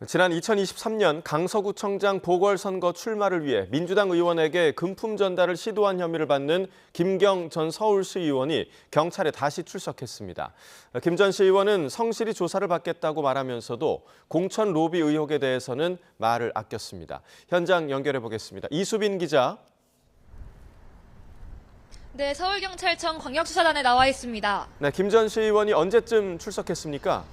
지난 2023년 강서구청장 보궐선거 출마를 위해 민주당 의원에게 금품 전달을 시도한 혐의를 받는 김경 전 서울시 의원이 경찰에 다시 출석했습니다. 김 전 시 의원은 성실히 조사를 받겠다고 말하면서도 공천 로비 의혹에 대해서는 말을 아꼈습니다. 현장 연결해 보겠습니다. 이수빈 기자. 네, 서울경찰청 광역수사단에 나와 있습니다. 네, 김 전 시 의원이 언제쯤 출석했습니까?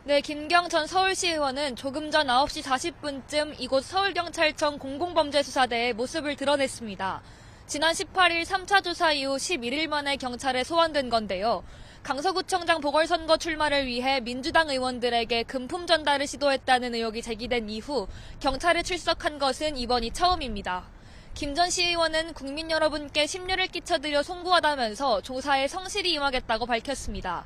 네, 김경 전 서울시 의원은 조금 전 9시 40분쯤 이곳 서울경찰청 공공범죄수사대에 모습을 드러냈습니다. 지난 18일 3차 조사 이후 11일 만에 경찰에 소환된 건데요. 강서구청장 보궐선거 출마를 위해 민주당 의원들에게 금품 전달을 시도했다는 의혹이 제기된 이후 경찰에 출석한 것은 이번이 처음입니다. 김 전 시의원은 국민 여러분께 심려를 끼쳐드려 송구하다면서 조사에 성실히 임하겠다고 밝혔습니다.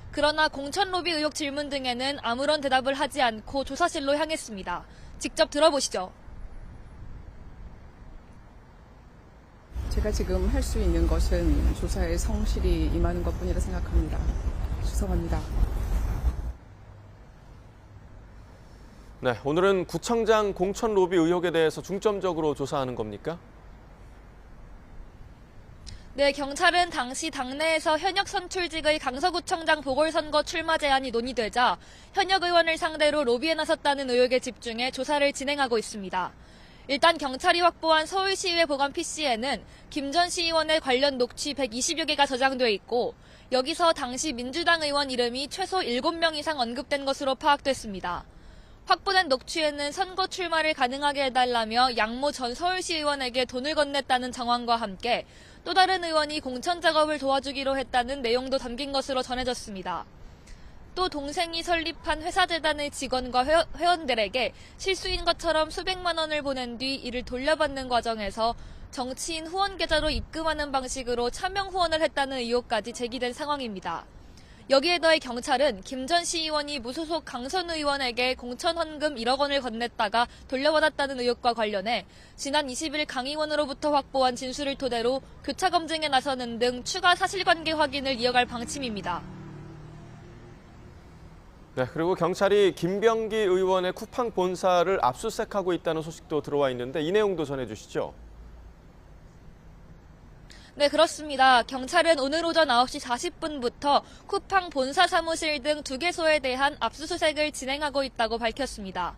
그러나 공천 로비 의혹 질문 등에는 아무런 대답을 하지 않고 조사실로 향했습니다. 직접 들어보시죠. 제가 지금 할 수 있는 것은 조사에 성실히 임하는 것뿐이라 생각합니다. 죄송합니다. 네, 오늘은 구청장 공천 로비 의혹에 대해서 중점적으로 조사하는 겁니까? 네, 경찰은 당시 당내에서 현역 선출직의 강서구청장 보궐선거 출마 제안이 논의되자 현역 의원을 상대로 로비에 나섰다는 의혹에 집중해 조사를 진행하고 있습니다. 일단 경찰이 확보한 서울시의회 보관 PC에는 김 전 시의원의 관련 녹취 120여 개가 저장돼 있고 여기서 당시 민주당 의원 이름이 최소 7명 이상 언급된 것으로 파악됐습니다. 확보된 녹취에는 선거 출마를 가능하게 해달라며 양모 전 서울시의원에게 돈을 건넸다는 정황과 함께 또 다른 의원이 공천 작업을 도와주기로 했다는 내용도 담긴 것으로 전해졌습니다. 또 동생이 설립한 회사재단의 직원과 회원들에게 실수인 것처럼 수백만 원을 보낸 뒤 이를 돌려받는 과정에서 정치인 후원 계좌로 입금하는 방식으로 차명 후원을 했다는 의혹까지 제기된 상황입니다. 여기에 더해 경찰은 김 전 시의원이 무소속 강선 의원에게 공천 헌금 1억 원을 건넸다가 돌려받았다는 의혹과 관련해 지난 20일 강 의원으로부터 확보한 진술을 토대로 교차 검증에 나서는 등 추가 사실관계 확인을 이어갈 방침입니다. 네, 그리고 경찰이 김병기 의원의 쿠팡 본사를 압수수색하고 있다는 소식도 들어와 있는데 이 내용도 전해주시죠. 네, 그렇습니다. 경찰은 오늘 오전 9시 40분부터 쿠팡 본사 사무실 등 2개소에 대한 압수수색을 진행하고 있다고 밝혔습니다.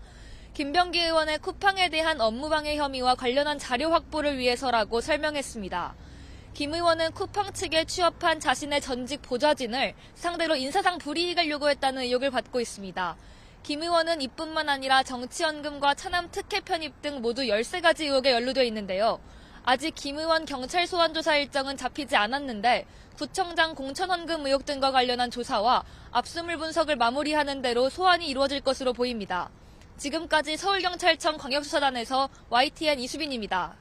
김병기 의원의 쿠팡에 대한 업무방해 혐의와 관련한 자료 확보를 위해서라고 설명했습니다. 김 의원은 쿠팡 측에 취업한 자신의 전직 보좌진을 상대로 인사상 불이익을 요구했다는 의혹을 받고 있습니다. 김 의원은 이뿐만 아니라 정치연금과 차남 특혜 편입 등 모두 13가지 의혹에 연루돼 있는데요. 아직 김 의원 경찰 소환 조사 일정은 잡히지 않았는데 구청장 공천 헌금 의혹 등과 관련한 조사와 압수물 분석을 마무리하는 대로 소환이 이루어질 것으로 보입니다. 지금까지 서울경찰청 광역수사단에서 YTN 이수빈입니다.